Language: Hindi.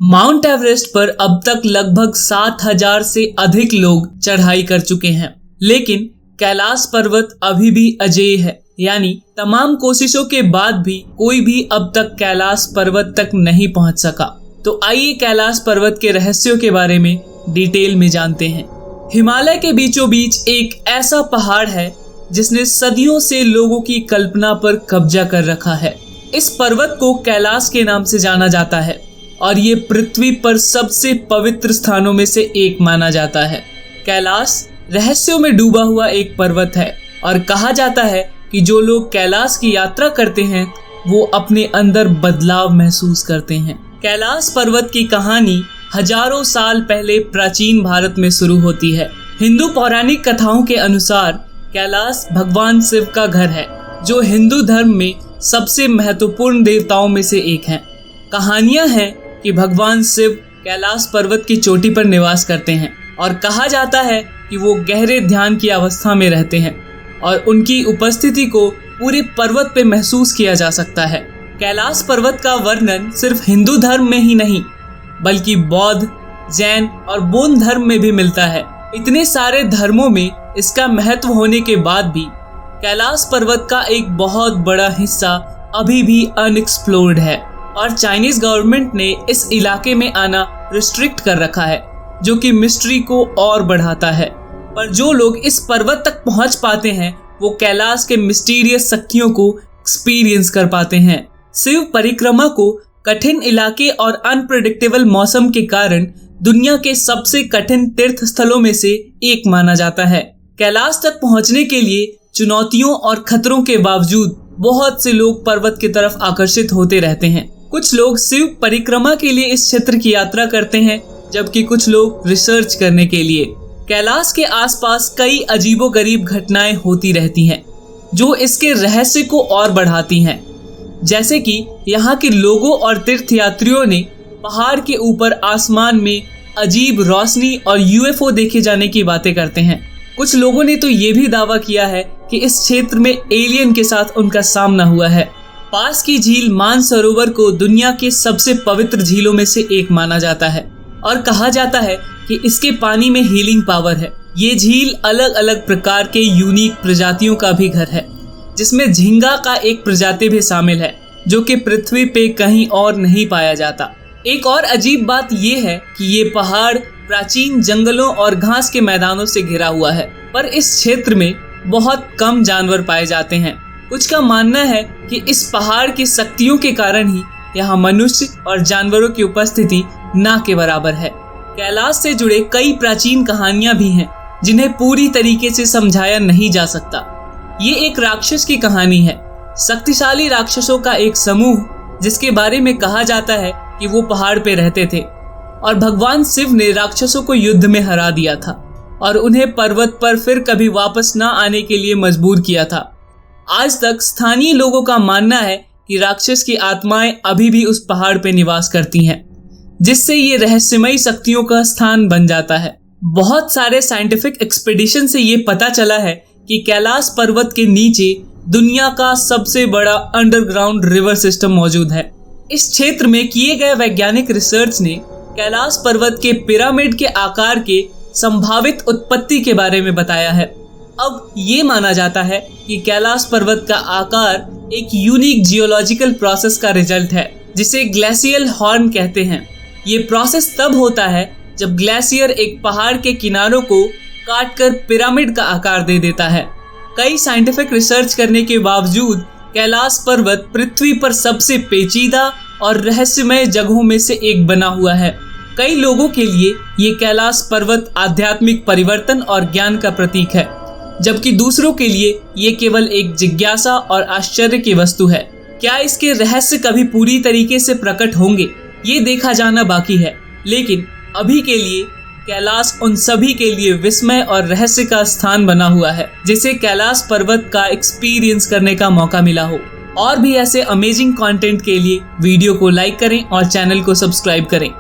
माउंट एवरेस्ट पर अब तक लगभग 7,000 से अधिक लोग चढ़ाई कर चुके हैं, लेकिन कैलाश पर्वत अभी भी अजेय है। यानी तमाम कोशिशों के बाद भी कोई भी अब तक कैलाश पर्वत तक नहीं पहुंच सका। तो आइए कैलाश पर्वत के रहस्यों के बारे में डिटेल में जानते हैं। हिमालय के बीचों बीच एक ऐसा पहाड़ है जिसने सदियों से लोगों की कल्पना पर कब्जा कर रखा है। इस पर्वत को कैलाश के नाम से जाना जाता है और ये पृथ्वी पर सबसे पवित्र स्थानों में से एक माना जाता है। कैलाश रहस्यों में डूबा हुआ एक पर्वत है और कहा जाता है कि जो लोग कैलाश की यात्रा करते हैं वो अपने अंदर बदलाव महसूस करते हैं। कैलाश पर्वत की कहानी हजारों साल पहले प्राचीन भारत में शुरू होती है। हिंदू पौराणिक कथाओं के अनुसार कैलाश भगवान शिव का घर है, जो हिंदू धर्म में सबसे महत्वपूर्ण देवताओं में से एक हैं। कहानियां हैं कि भगवान शिव कैलाश पर्वत की चोटी पर निवास करते हैं और कहा जाता है कि वो गहरे ध्यान की अवस्था में रहते हैं और उनकी उपस्थिति को पूरे पर्वत पे महसूस किया जा सकता है। कैलाश पर्वत का वर्णन सिर्फ हिंदू धर्म में ही नहीं बल्कि बौद्ध, जैन और बौद्ध धर्म में भी मिलता है। इतने सारे धर्मों में इसका महत्व होने के बाद भी कैलाश पर्वत का एक बहुत बड़ा हिस्सा अभी भी अनएक्सप्लोर्ड है और चाइनीज गवर्नमेंट ने इस इलाके में आना रिस्ट्रिक्ट कर रखा है, जो कि मिस्ट्री को और बढ़ाता है। पर जो लोग इस पर्वत तक पहुंच पाते हैं वो कैलाश के मिस्टीरियस शक्तियों को एक्सपीरियंस कर पाते हैं। शिव परिक्रमा को कठिन इलाके और अनप्रेडिक्टेबल मौसम के कारण दुनिया के सबसे कठिन तीर्थ स्थलों में से एक माना जाता है। कैलाश तक पहुंचने के लिए चुनौतियों और खतरों के बावजूद बहुत से लोग पर्वत की तरफ आकर्षित होते रहते हैं। कुछ लोग शिव परिक्रमा के लिए इस क्षेत्र की यात्रा करते हैं, जबकि कुछ लोग रिसर्च करने के लिए। कैलाश के आसपास कई अजीबोगरीब घटनाएं होती रहती हैं, जो इसके रहस्य को और बढ़ाती हैं। जैसे कि यहाँ के लोगों और तीर्थयात्रियों ने पहाड़ के ऊपर आसमान में अजीब रोशनी और यूएफओ देखे जाने की बातें करते हैं। कुछ लोगों ने तो ये भी दावा किया है कि इस क्षेत्र में एलियन के साथ उनका सामना हुआ है। पास की झील मानसरोवर को दुनिया के सबसे पवित्र झीलों में से एक माना जाता है और कहा जाता है कि इसके पानी में हीलिंग पावर है। ये झील अलग अलग प्रकार के यूनिक प्रजातियों का भी घर है, जिसमें झींगा का एक प्रजाति भी शामिल है, जो कि पृथ्वी पे कहीं और नहीं पाया जाता। एक और अजीब बात ये है कि ये पहाड़ प्राचीन जंगलों और घास के मैदानों से घिरा हुआ है, पर इस क्षेत्र में बहुत कम जानवर पाए जाते हैं। कुछ का मानना है कि इस पहाड़ की शक्तियों के कारण ही यहाँ मनुष्य और जानवरों की उपस्थिति ना के बराबर है। कैलाश से जुड़े कई प्राचीन कहानियां भी हैं, जिन्हें पूरी तरीके से समझाया नहीं जा सकता। ये एक राक्षस की कहानी है, शक्तिशाली राक्षसों का एक समूह, जिसके बारे में कहा जाता है कि वो पहाड़ पे रहते थे और भगवान शिव ने राक्षसों को युद्ध में हरा दिया था और उन्हें पर्वत पर फिर कभी वापस ना आने के लिए मजबूर किया था। आज तक स्थानीय लोगों का मानना है कि राक्षस की आत्माएं अभी भी उस पहाड़ पे निवास करती हैं, जिससे ये रहस्यमयी शक्तियों का स्थान बन जाता है। बहुत सारे साइंटिफिक एक्सपीडिशन से ये पता चला है कि कैलाश पर्वत के नीचे दुनिया का सबसे बड़ा अंडरग्राउंड रिवर सिस्टम मौजूद है। इस क्षेत्र में किए गए वैज्ञानिक रिसर्च ने कैलाश पर्वत के पिरामिड के आकार के संभावित उत्पत्ति के बारे में बताया है। अब ये माना जाता है कि कैलाश पर्वत का आकार एक यूनिक जियोलॉजिकल प्रोसेस का रिजल्ट है, जिसे ग्लेशियल हॉर्न कहते हैं। ये प्रोसेस तब होता है जब ग्लेशियर एक पहाड़ के किनारों को काटकर पिरामिड का आकार दे देता है। कई साइंटिफिक रिसर्च करने के बावजूद कैलाश पर्वत पृथ्वी पर सबसे पेचीदा और रहस्यमय जगहों में से एक बना हुआ है। कई लोगों के लिए ये कैलाश पर्वत आध्यात्मिक परिवर्तन और ज्ञान का प्रतीक है, जबकि दूसरों के लिए ये केवल एक जिज्ञासा और आश्चर्य की वस्तु है। क्या इसके रहस्य कभी पूरी तरीके से प्रकट होंगे, ये देखा जाना बाकी है। लेकिन अभी के लिए कैलाश उन सभी के लिए विस्मय और रहस्य का स्थान बना हुआ है, जिसे कैलाश पर्वत का एक्सपीरियंस करने का मौका मिला हो। और भी ऐसे अमेजिंग कंटेंट के लिए वीडियो को लाइक करें और चैनल को सब्सक्राइब करें।